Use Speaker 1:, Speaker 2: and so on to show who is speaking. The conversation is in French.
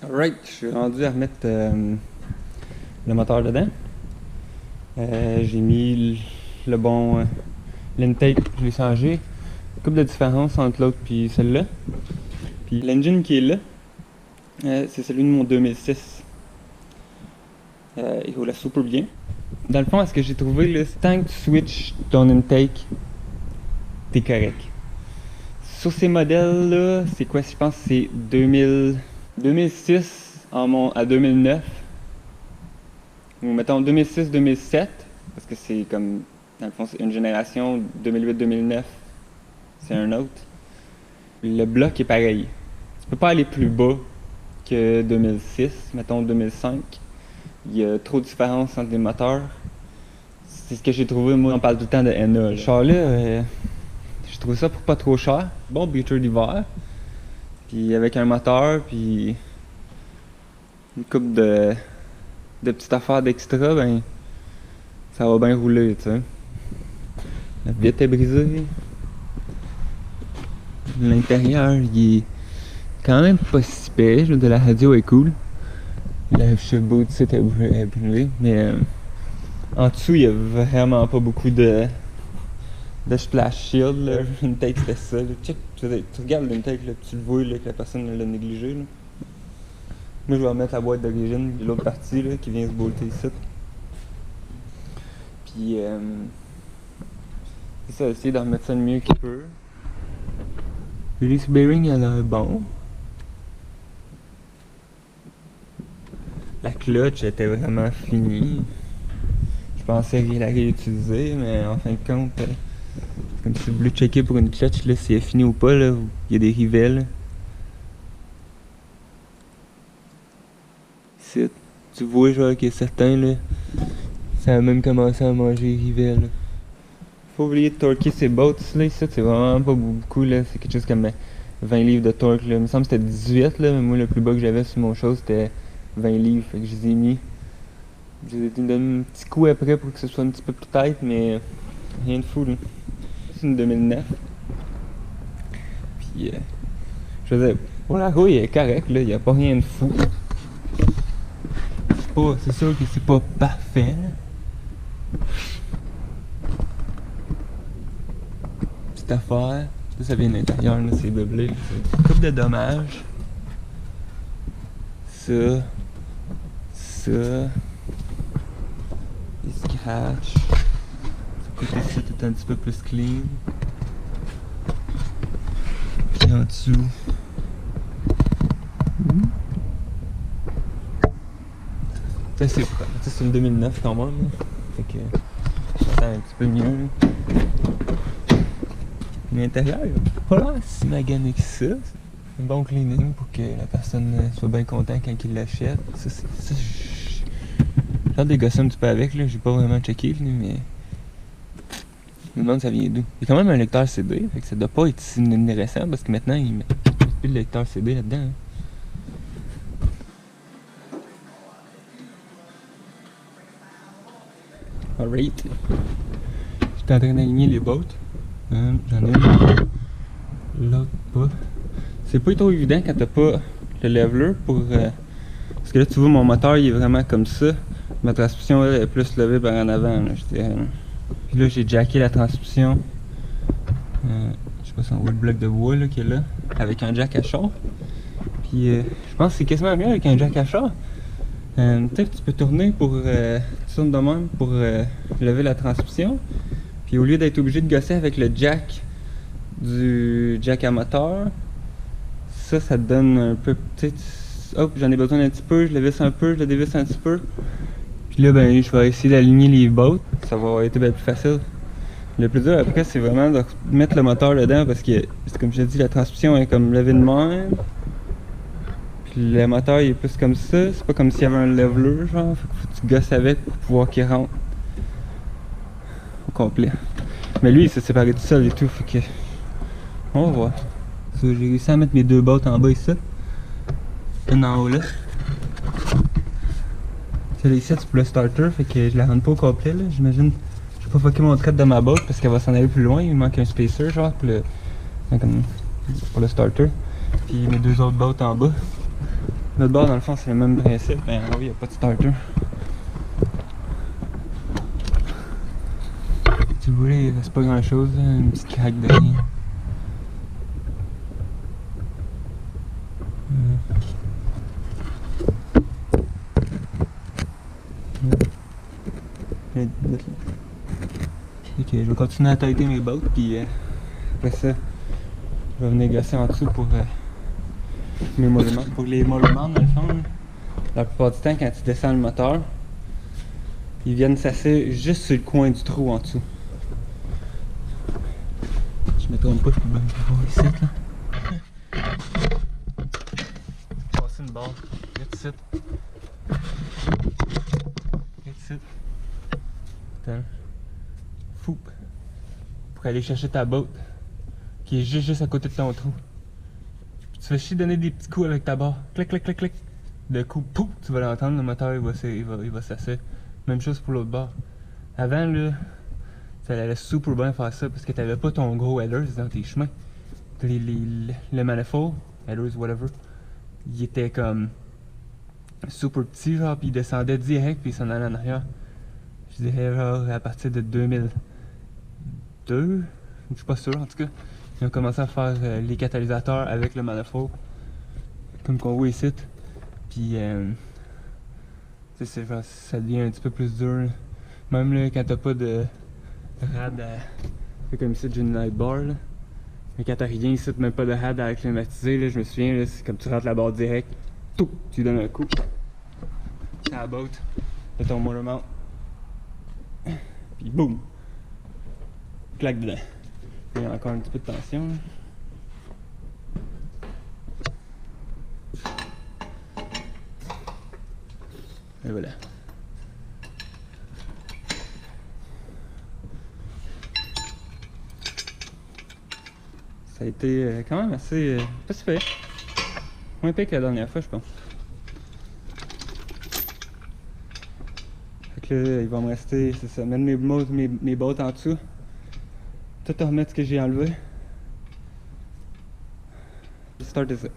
Speaker 1: Alright, je suis rendu à remettre le moteur dedans. J'ai mis le bon l'intake, je l'ai changé. Une couple de différence entre l'autre et celle-là. Puis l'engine qui est là, c'est celui de mon 2006. Il roule super bien. Dans le fond, à ce que j'ai trouvé, là, tant que tu switches ton intake, t'es correct. Sur ces modèles-là, c'est quoi? Je pense que c'est 2006 à 2009. Ou mettons 2006-2007, parce que c'est comme, dans le fond, c'est une génération, 2008-2009, c'est un autre. Le bloc est pareil. Tu peux pas aller plus bas que 2006, mettons 2005. Il y a trop de différence entre les moteurs. C'est ce que j'ai trouvé, moi, on parle tout le temps de NA. Le char-là, j'ai trouvé ça pour pas trop cher. Bon beater d'hiver. Puis avec un moteur, puis une coupe de petites affaires d'extra, ben ça va bien rouler, tu sais. La vitre est brisée. L'intérieur, il est quand même pas si pire. De la radio est cool. Le chevaux du site est brûlé, mais en dessous, il y a vraiment pas beaucoup de splash shield. Là. L'intake, c'était ça. Là. Check, tu regardes l'intake, là, tu le vois là, que la personne l'a négligé. Là. Moi, je vais remettre la boîte d'origine de l'autre partie là, qui vient se bolter ici. Puis, c'est ça, essayer de remettre ça le mieux qu'il peut. Release bearing, elle a l'air bon. La clutch était vraiment finie. Je pensais la réutiliser, mais en fin de compte, c'est comme si vous voulez checker pour une clutch, là, si elle est finie ou pas, là, il y a des rivets. Là. Ici, tu vois, genre, qu'il y a certains, là, ça a même commencé à manger les rivets. Là. Faut oublier de torquer ces bottes, là, ici, c'est vraiment pas beaucoup, là, c'est quelque chose comme 20 livres de torque, là. Il me semble que c'était 18, là, mais moi, le plus bas que j'avais sur mon chose, c'était 20 livres, fait que je les ai mis. Je les ai donné un petit coup après pour que ce soit un petit peu plus tight, mais rien de fou, là. C'est une 2009. Puis, je veux dire, pour la rouille, elle est correcte, là, y a pas rien de fou. C'est sûr que c'est pas parfait, là. Petite affaire. Ça vient de l'intérieur, là, c'est doublé. Une couple de dommages. Ça. Des scratchs. Ce côté-ci est un petit peu plus clean. Puis en dessous. Ça c'est propre. Ça c'est une 2009 quand même. Là. Fait que ça sent un petit peu mieux. Là. L'intérieur, il a pas l'air si magané que ça. Un bon cleaning pour que la personne soit bien contente quand il l'achète. Ça, j'ai hâte de gosser un petit peu avec, là. J'ai pas vraiment checké, là, mais je me demande ça vient d'où. Il y a quand même un lecteur CD, fait que ça doit pas être si intéressant parce que maintenant il met plus de lecteur CD là-dedans. Hein. Alright. J'étais en train d'aligner les bottes. J'en ai une. L'autre pas. C'est pas trop évident quand t'as pas le leveler pour. Parce que là tu vois mon moteur il est vraiment comme ça. Ma transmission elle est plus levée par en avant. Là, puis là j'ai jacké la transmission. Je sais pas si on voit le bloc de bois là, qui est là. Avec un jack à char. Puis je pense que c'est quasiment mieux avec un jack à char. Peut-être que tu peux tourner pour. Tu tournes de même pour lever la transmission. Puis au lieu d'être obligé de gosser avec le jack du jack à moteur, ça te donne un peu, tu sais, hop, j'en ai besoin un petit peu, je le visse un peu, je le dévisse un petit peu. Puis là, ben, je vais essayer d'aligner les bottes, ça va être bien plus facile. Le plus dur après, c'est vraiment de mettre le moteur dedans parce que, comme je l'ai dit, la transmission est comme levée de même. Puis le moteur il est plus comme ça, c'est pas comme s'il y avait un leveler, genre, faut que tu gosses avec pour pouvoir qu'il rentre. Complet. Mais lui il s'est séparé tout seul et tout, fait que on va voir. J'ai réussi à mettre mes deux bottes en bas ici. Une en haut là. Celle ici c'est pour le starter, fait que je la rentre pas au complet là, j'imagine. Je vais pas fucker mon trait de ma botte parce qu'elle va s'en aller plus loin, il manque un spacer genre pour le starter. Puis mes deux autres bottes en bas. L'autre bord, dans le fond, c'est le même principe. Ben oui, il n'y a pas de starter. Si vous voulez, c'est pas grand chose, une petite craque de rien. Ok, je vais continuer à têter mes bottes, puis après ça, je vais venir gosser en dessous pour mes mollets. Pour les mollets, dans le fond, la plupart du temps, quand tu descends le moteur, ils viennent s'asseoir juste sur le coin du trou en dessous. Je me trompe pas, je peux bien voir ici, là. Passer une barre, vite ici. Vite ici. Attends. Fou. Pour aller chercher ta botte, qui est juste à côté de ton trou. Puis tu fais chier donner des petits coups avec ta barre. Clic, clic, clic, clic. De coup, pouf, tu vas l'entendre, le moteur il va s'asseoir. Même chose pour l'autre barre. Avant, là, ça allait super bien faire ça parce que t'avais pas ton gros headers dans tes chemins. Le manifold, headers, whatever, il était comme super petit, genre, puis il descendait direct, puis il s'en allait en arrière. Je dirais, genre, à partir de 2002, je suis pas sûr en tout cas, ils ont commencé à faire les catalysateurs avec le manifold, comme qu'on voit ici. Puis, genre, ça devient un petit peu plus dur, là. Même là, quand t'as pas de rad à... comme ici, j'ai une light bar, là. Mais quand t'as rien ici, même pas de rad à climatiser, là, je me souviens, c'est comme tu rentres la barre direct, tout, tu donnes un coup, c'est la botte de ton motor mount, puis boum, claque dedans. Il y a encore un petit peu de tension, là. Et voilà. Ça a été quand même assez... pas si fait. Moins pire que la dernière fois, je pense. Fait que là, il va me rester, c'est ça, mettre mes bottes en dessous. Tout remettre ce que j'ai enlevé. Starter ça.